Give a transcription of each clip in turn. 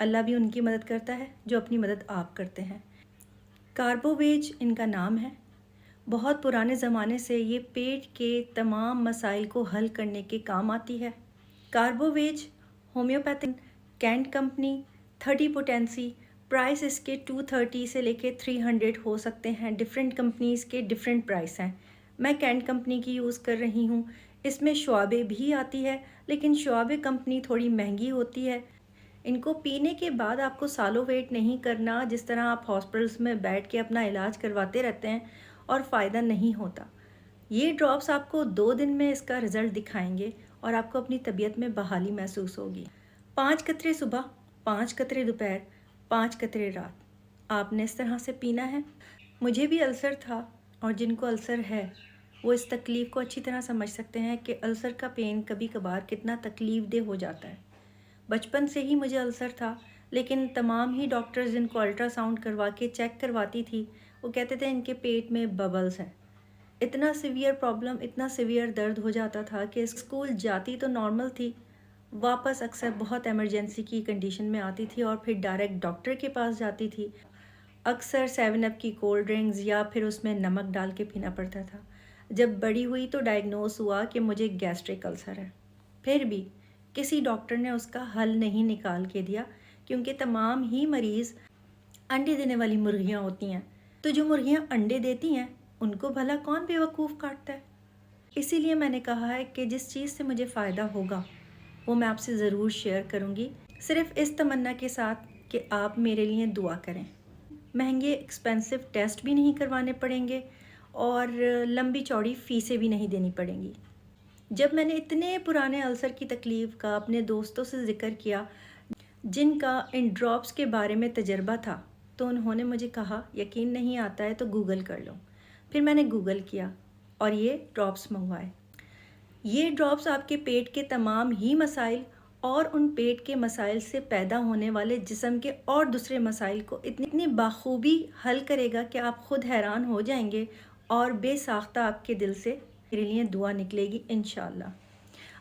अल्लाह भी उनकी मदद करता है जो अपनी मदद आप करते हैं। कार्बोवेज इनका नाम है। बहुत पुराने ज़माने से ये पेट के तमाम मसाइल को हल करने के काम आती है। कार्बोवेज homeopathic Kent company 30 potency, price इसके 230 से लेके 300 हो सकते हैं। डिफरेंट कंपनीज़ के डिफरेंट प्राइस हैं। मैं कैंट कंपनी की यूज़ कर रही हूँ। इसमें शुआबे भी आती है, लेकिन शुआबे कंपनी थोड़ी महंगी होती है। इनको पीने के बाद आपको सालों वेट नहीं करना, जिस तरह आप हॉस्पिटल्स में बैठ के अपना इलाज करवाते रहते हैं और फ़ायदा नहीं होता। ये ड्रॉप्स आपको 2 दिन में इसका रिज़ल्ट दिखाएंगे और आपको अपनी तबीयत में बहाली महसूस होगी। 5 कतरे सुबह, 5 कतरे दोपहर, 5 कतरे रात, आपने इस तरह से पीना है। मुझे भी अल्सर था और जिनको अल्सर है वो इस तकलीफ़ को अच्छी तरह समझ सकते हैं कि अल्सर का पेन कभी कभार कितना तकलीफ़ देह हो जाता है। बचपन से ही मुझे अल्सर था, लेकिन तमाम ही डॉक्टर्स जिनको अल्ट्रासाउंड करवा के चेक करवाती थी वो कहते थे इनके पेट में बबल्स हैं। इतना सीवियर प्रॉब्लम, इतना सीवियर दर्द हो जाता था कि स्कूल जाती तो नॉर्मल थी, वापस अक्सर बहुत इमरजेंसी की कंडीशन में आती थी और फिर डायरेक्ट डॉक्टर के पास जाती थी। अक्सर 7 अप की कोल्ड ड्रिंक्स या फिर उसमें नमक डाल के पीना पड़ता था। जब बड़ी हुई तो डायग्नोस हुआ कि मुझे गैस्ट्रिक अल्सर है। फिर भी किसी डॉक्टर ने उसका हल नहीं निकाल के दिया, क्योंकि तमाम ही मरीज़ अंडे देने वाली मुर्गियाँ होती हैं। तो जो मुर्गियाँ अंडे देती हैं उनको भला कौन बेवकूफ़ काटता है। इसीलिए मैंने कहा है कि जिस चीज़ से मुझे फ़ायदा होगा वो मैं आपसे ज़रूर शेयर करूँगी, सिर्फ़ इस तमन्ना के साथ कि आप मेरे लिए दुआ करें। महंगे एक्सपेंसिव टेस्ट भी नहीं करवाने पड़ेंगे और लंबी चौड़ी फ़ीसें भी नहीं देनी पड़ेंगी। जब मैंने इतने पुराने अल्सर की तकलीफ़ का अपने दोस्तों से ज़िक्र किया जिनका इन ड्रॉप्स के बारे में तजर्बा था, तो उन्होंने मुझे कहा यकीन नहीं आता है तो गूगल कर लो। फिर मैंने गूगल किया और ये ड्रॉप्स मंगवाए। ये ड्रॉप्स आपके पेट के तमाम ही मसाइल और उन पेट के मसाइल से पैदा होने वाले जिस्म के और दूसरे मसाइल को इतनी बाखूबी हल करेगा कि आप ख़ुद हैरान हो जाएंगे और बेसाख्ता आपके दिल से मेरे लिए दुआ निकलेगी इंशाअल्लाह।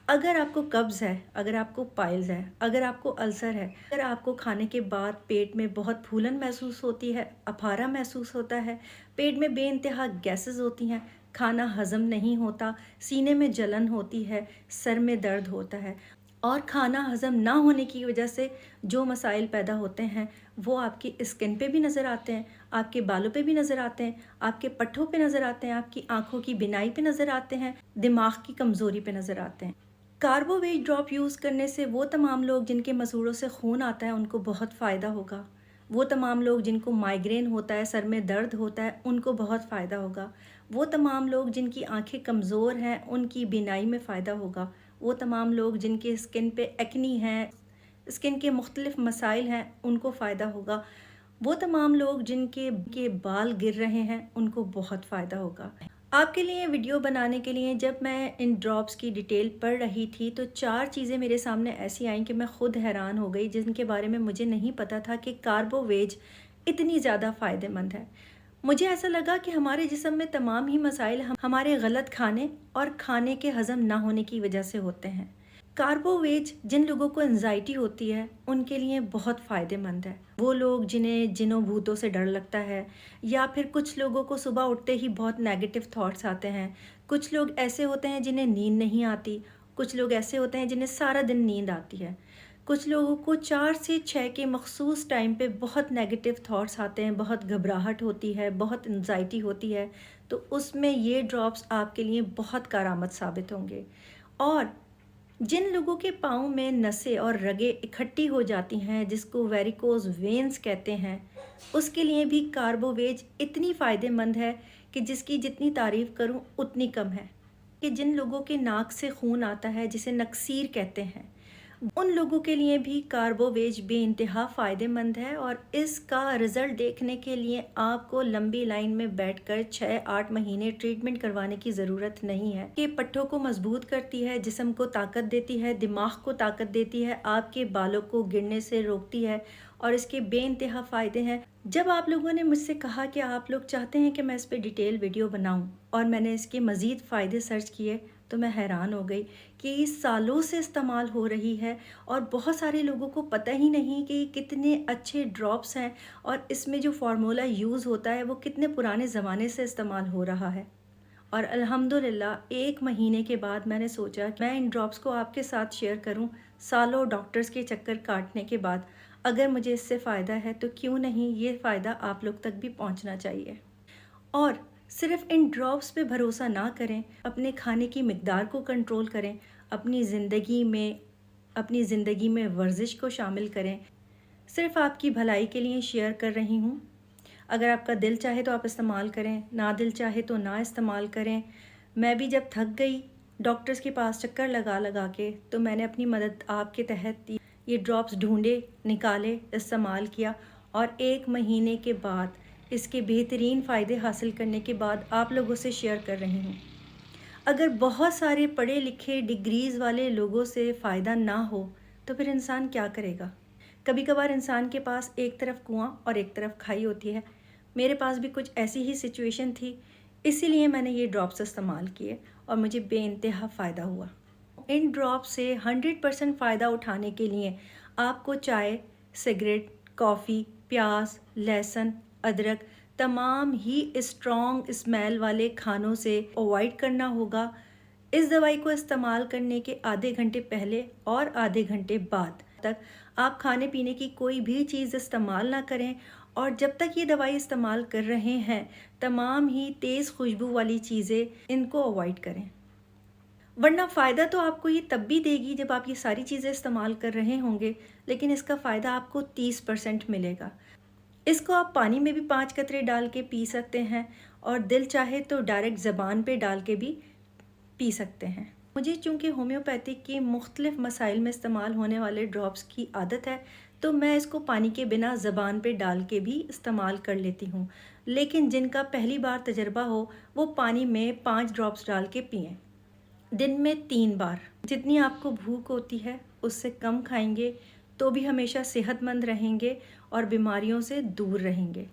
अगर आपको कब्ज़ है, अगर आपको पाइल्स है, अगर आपको अल्सर है, अगर आपको खाने के बाद पेट में बहुत फूलन महसूस होती है, अफारा महसूस होता है, पेट में बेइंतहा गैसेस होती हैं, खाना हज़म नहीं होता, सीने में जलन होती है, सर में दर्द होता है और खाना हज़म ना होने की वजह से जो मसाइल पैदा होते हैं वो आपकी स्किन पे भी नज़र आते हैं, आपके बालों पे भी नज़र आते हैं, आपके पट्ठों पे नज़र आते हैं, आपकी आंखों की बिनाई पे नज़र आते हैं, दिमाग की कमज़ोरी पे नज़र आते हैं। कार्बोवेज ड्रॉप यूज़ करने से वो तमाम लोग जिनके मसूड़ों से खून आता है उनको बहुत फ़ायदा होगा। वो तमाम लोग जिनको माइग्रेन होता है, सर में दर्द होता है, उनको बहुत फ़ायदा होगा। वो तमाम लोग जिनकी आंखें कमज़ोर हैं उनकी बीनाई में फ़ायदा होगा। वो तमाम लोग जिनके स्किन पे एक्नी हैं, स्किन के मुख्तलिफ़ मसाइल हैं, उनको फ़ायदा होगा। वो तमाम लोग जिनके बाल गिर रहे हैं उनको बहुत फ़ायदा होगा। आपके लिए वीडियो बनाने के लिए जब मैं इन ड्रॉप्स की डिटेल पढ़ रही थी तो 4 चीज़ें मेरे सामने ऐसी आईं कि मैं ख़ुद हैरान हो गई, जिनके बारे में मुझे नहीं पता था कि कार्बोवेज इतनी ज़्यादा फ़ायदेमंद है। मुझे ऐसा लगा कि हमारे जिस्म में तमाम ही मसाइल हमारे गलत खाने और खाने के हज़म ना होने की वजह से होते हैं। कार्बोवेज जिन लोगों को एंजाइटी होती है उनके लिए बहुत फ़ायदेमंद है। वो लोग जिन्हें जिनों भूतों से डर लगता है, या फिर कुछ लोगों को सुबह उठते ही बहुत नेगेटिव थॉट्स आते हैं, कुछ लोग ऐसे होते हैं जिन्हें नींद नहीं आती, कुछ लोग ऐसे होते हैं जिन्हें सारा दिन नींद आती है, कुछ लोगों को 4 से 6 के मखसूस टाइम पे बहुत नेगेटिव थॉट्स आते हैं, बहुत घबराहट होती है, बहुत एंजाइटी होती है, तो उसमें ये ड्रॉप्स आपके लिए बहुत कारआमद साबित होंगे। और जिन लोगों के पाँव में नसें और रगें इकट्ठी हो जाती हैं, जिसको वेरिकोज वेन्स कहते हैं, उसके लिए भी कार्बोवेज इतनी फ़ायदेमंद है कि जिसकी जितनी तारीफ़ करूं उतनी कम है। कि जिन लोगों के नाक से खून आता है, जिसे नक्सीर कहते हैं, उन लोगों के लिए भी कार्बोवेज बेइंतहा फ़ायदेमंद है। और इसका रिज़ल्ट देखने के लिए आपको लंबी लाइन में बैठकर 6-8 महीने ट्रीटमेंट करवाने की ज़रूरत नहीं है। ये पट्ठों को मजबूत करती है, जिस्म को ताकत देती है, दिमाग को ताकत देती है, आपके बालों को गिरने से रोकती है और इसके बेइंतहा फ़ायदे हैं। जब आप लोगों ने मुझसे कहा कि आप लोग चाहते हैं कि मैं इस पर डिटेल वीडियो बनाऊँ और मैंने इसके मज़ीद फ़ायदे सर्च किए, تو میں حیران ہو گئی کہ یہ سالوں سے استعمال ہو رہی ہے اور بہت سارے لوگوں کو پتہ ہی نہیں کہ یہ کتنے اچھے ڈراپس ہیں اور اس میں جو فارمولا یوز ہوتا ہے وہ کتنے پرانے زمانے سے استعمال ہو رہا ہے۔ اور الحمدللہ 1 مہینے کے بعد میں نے سوچا کہ میں ان ڈراپس کو آپ کے ساتھ شیئر کروں، سالوں ڈاکٹرز کے چکر کاٹنے کے بعد اگر مجھے اس سے فائدہ ہے تو کیوں نہیں یہ فائدہ آپ لوگ تک بھی پہنچنا چاہیے۔ اور صرف ان ڈراپس پہ بھروسہ نہ کریں، اپنے کھانے کی مقدار کو کنٹرول کریں، اپنی زندگی میں ورزش کو شامل کریں۔ صرف آپ کی بھلائی کے لیے شیئر کر رہی ہوں۔ اگر آپ کا دل چاہے تو آپ استعمال کریں، نہ دل چاہے تو نہ استعمال کریں۔ میں بھی جب تھک گئی ڈاکٹرز کے پاس چکر لگا کے تو میں نے اپنی مدد آپ کے تحت یہ ڈراپس ڈھونڈے، نکالے، استعمال کیا اور 1 مہینے کے بعد اس کے بہترین فائدے حاصل کرنے کے بعد آپ لوگوں سے شیئر کر رہی ہوں۔ اگر بہت سارے پڑھے لکھے ڈگریز والے لوگوں سے فائدہ نہ ہو تو پھر انسان کیا کرے گا؟ کبھی کبھار انسان کے پاس ایک طرف کنواں اور ایک طرف کھائی ہوتی ہے۔ میرے پاس بھی کچھ ایسی ہی سچویشن تھی، اسی لیے میں نے یہ ڈراپس استعمال کیے اور مجھے بے انتہا فائدہ ہوا۔ ان ڈراپ سے 100% فائدہ اٹھانے کے لیے آپ کو چائے، سگریٹ، کافی، پیاز، لہسن، ادرک، تمام ہی اسٹرانگ اسمیل والے کھانوں سے اوائڈ کرنا ہوگا۔ اس دوائی کو استعمال کرنے کے آدھے گھنٹے پہلے اور آدھے گھنٹے بعد تک آپ کھانے پینے کی کوئی بھی چیز استعمال نہ کریں، اور جب تک یہ دوائی استعمال کر رہے ہیں تمام ہی تیز خوشبو والی چیزیں ان کو اوائڈ کریں، ورنہ فائدہ تو آپ کو یہ تب بھی دے گی جب آپ یہ ساری چیزیں استعمال کر رہے ہوں گے، لیکن اس کا فائدہ آپ کو 30% ملے گا۔ اس کو آپ پانی میں بھی 5 قطرے ڈال کے پی سکتے ہیں اور دل چاہے تو ڈائریکٹ زبان پہ ڈال کے بھی پی سکتے ہیں۔ مجھے چونکہ ہومیوپیتھک کے مختلف مسائل میں استعمال ہونے والے ڈراپس کی عادت ہے تو میں اس کو پانی کے بنا زبان پہ ڈال کے بھی استعمال کر لیتی ہوں، لیکن جن کا پہلی بار تجربہ ہو وہ پانی میں 5 ڈراپس ڈال کے پئیں، دن میں 3 بار۔ جتنی آپ کو بھوک ہوتی ہے اس سے کم کھائیں گے تو بھی ہمیشہ صحت مند رہیں گے اور بیماریوں سے دور رہیں گے۔